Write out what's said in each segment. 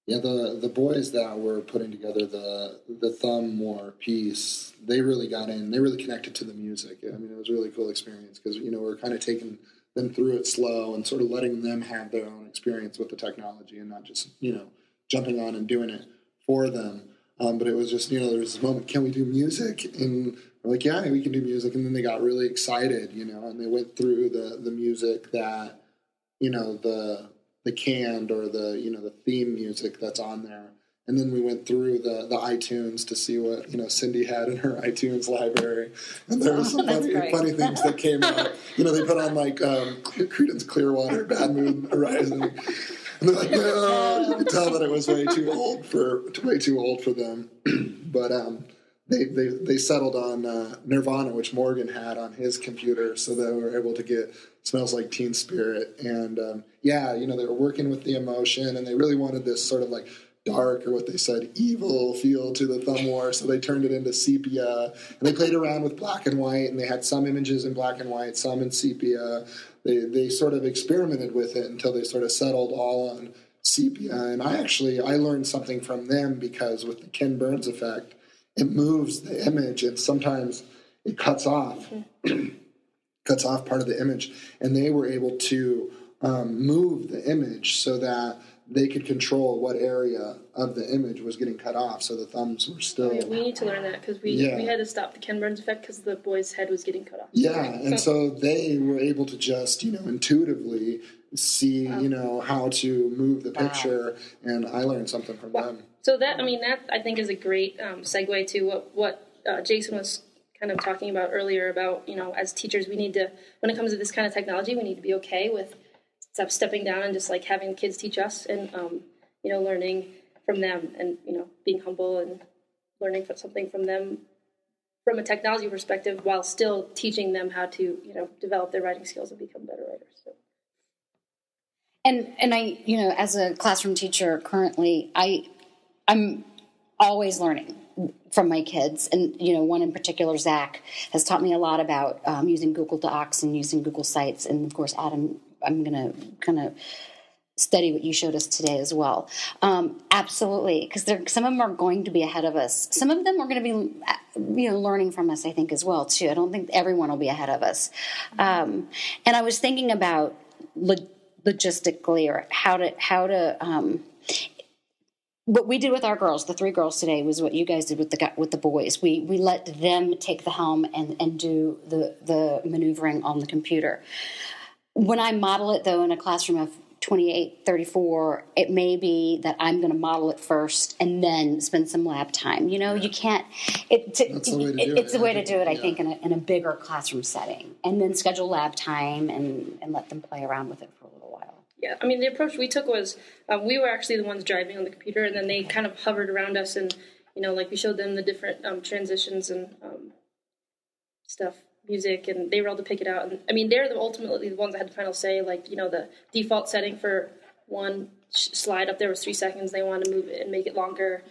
Yeah, the boys that were putting together the Thumb War piece, they really got in. They really connected to the music. I mean, it was a really cool experience because we're kind of taking them through it slow and sort of letting them have their own experience with the technology and not just jumping on and doing it for them. But it was just there was this moment. Can we do music? And we're like, yeah, we can do music. And then they got really excited, and they went through the music that the canned or the theme music that's on there. And then we went through the iTunes to see what Cindy had in her iTunes library, and there was some funny things that came out. They put on like Creedence Clearwater, Bad Moon Rising, and they're like, no, you could tell that it was way too old for them. But they settled on Nirvana, which Morgan had on his computer, so they were able to get Smells Like Teen Spirit. And they were working with the emotion, and they really wanted this sort of like dark, or what they said, evil feel to the Thumb War, so they turned it into sepia. And they played around with black and white, and they had some images in black and white, some in sepia. They sort of experimented with it until they sort of settled all on sepia. And I learned something from them, because with the Ken Burns effect, it moves the image, and sometimes it cuts off part of the image. And they were able to move the image so that they could control what area of the image was getting cut off, so the thumbs were still... We need to learn that, because we had to stop the Ken Burns effect because the boy's head was getting cut off. Yeah, and so they were able to just, intuitively see, how to move the picture, and I learned something from them. So that I think is a great segue to what Jason was kind of talking about earlier about, as teachers, we need to, when it comes to this kind of technology, we need to be okay with stepping down and just like having the kids teach us, and learning from them, and being humble and learning something from them from a technology perspective, while still teaching them how to develop their writing skills and become better writers. So. And I as a classroom teacher currently, I'm always learning from my kids, and one in particular, Zach, has taught me a lot about using Google Docs and using Google Sites, and of course, Adam, I'm going to kind of study what you showed us today as well. Absolutely, because some of them are going to be ahead of us. Some of them are going to be, learning from us, I think, as well, too. I don't think everyone will be ahead of us. And I was thinking about logistically, or how to what we did with our girls, the 3 girls today, was what you guys did with the boys. We let them take the helm and do the maneuvering on the computer. When I model it, though, in a classroom of 28, 34, it may be that I'm going to model it first and then spend some lab time. You can't. It's the way to do it, I think, in a bigger classroom setting, and then schedule lab time and let them play around with it for a little while. Yeah, the approach we took was we were actually the ones driving on the computer, and then they kind of hovered around us, and like we showed them the different transitions and stuff. Music, and they were able to pick it out. And they're ultimately the ones that had the final say. Like, the default setting for one slide up there was 3 seconds. They wanted to move it and make it longer.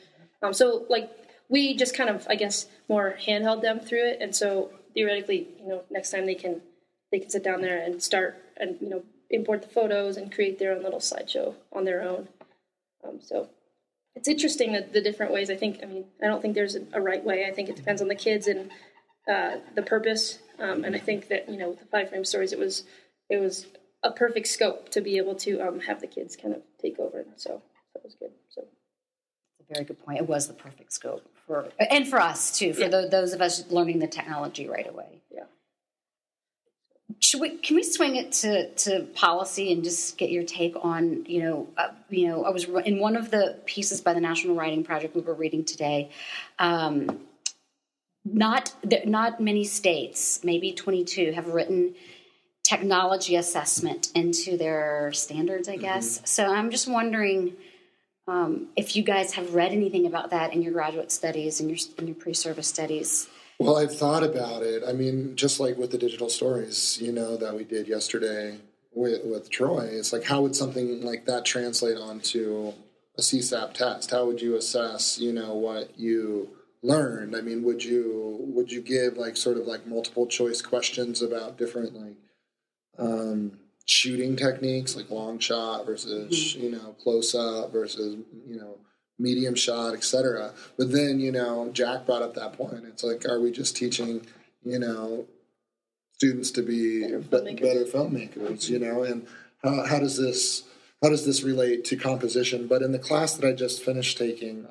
So like we just kind of, I guess, more handheld them through it. And so theoretically, next time they can sit down there and start and import the photos and create their own little slideshow on their own. So it's interesting that the different ways. I don't think there's a right way. I think it depends on the kids and the purpose. And I think that, with the 5-frame stories, it was a perfect scope to be able to have the kids kind of take over. And so that was good. So that's a very good point. It was the perfect scope for us too, for those of us learning the technology right away. Yeah. Can we swing it to policy and just get your take on, I was in one of the pieces by the National Writing Project we were reading today. Not many states, maybe 22, have written technology assessment into their standards, I guess. Mm-hmm. So I'm just wondering if you guys have read anything about that in your graduate studies and your pre-service studies. Well, I've thought about it. Just like with the digital stories, that we did yesterday with Troy, it's like, how would something like that translate onto a CSAP test? How would you assess, what you learned? Would you give like sort of like multiple choice questions about different like shooting techniques like long shot versus close up versus medium shot, etc. But then Jack brought up that point. It's like, are we just teaching students to be better filmmakers? And how does this relate to composition? But in the class that I just finished taking,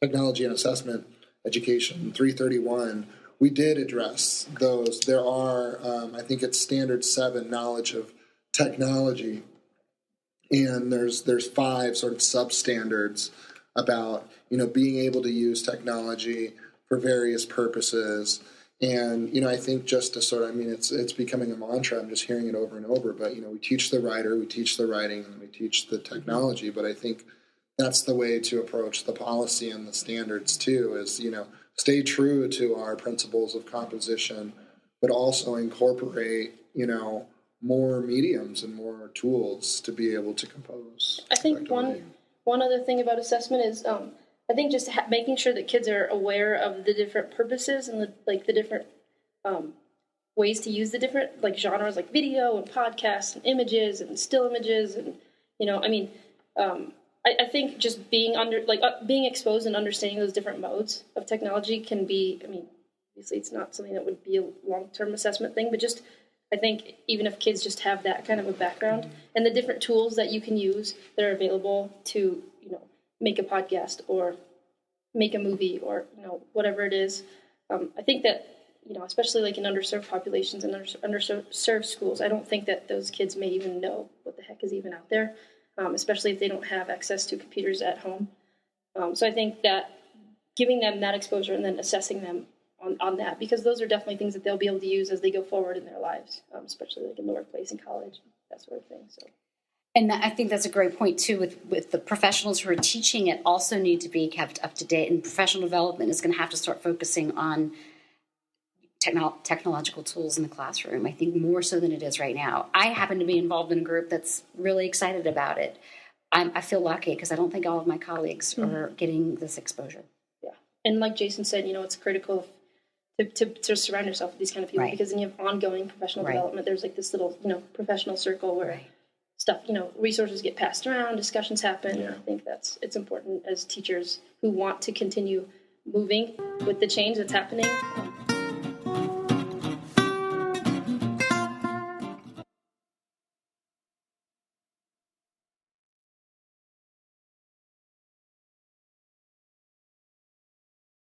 technology and assessment education 331, we did address those. There are, I think it's standard 7 knowledge of technology, and there's 5 sort of substandards about being able to use technology for various purposes. And I think just to sort of, it's becoming a mantra. I'm just hearing it over and over. But we teach the writer, we teach the writing, and we teach the technology. But I think that's the way to approach the policy and the standards too. Is stay true to our principles of composition, but also incorporate more mediums and more tools to be able to compose. I think one other thing about assessment is I think just making sure that kids are aware of the different purposes and the different ways to use the different genres like video and podcasts and images and still images and I think just being being exposed and understanding those different modes of technology can be, obviously it's not something that would be a long-term assessment thing, but just I think even if kids just have that kind of a background and the different tools that you can use that are available to, make a podcast or make a movie or, whatever it is, I think that, especially in underserved populations and underserved schools, I don't think that those kids may even know what the heck is even out there. Especially if they don't have access to computers at home. So I think that giving them that exposure and then assessing them on that, because those are definitely things that they'll be able to use as they go forward in their lives, especially in the workplace and college, that sort of thing. So. And I think that's a great point, too, with the professionals who are teaching it also need to be kept up to date, and professional development is going to have to start focusing on technological tools in the classroom, I think more so than it is right now. I happen to be involved in a group that's really excited about it. I feel lucky because I don't think all of my colleagues are getting this exposure. Yeah. And like Jason said, it's critical to surround yourself with these kind of people because then you have ongoing professional development. There's this little, professional circle where stuff, resources get passed around, discussions happen. Yeah. I think it's important as teachers who want to continue moving with the change that's happening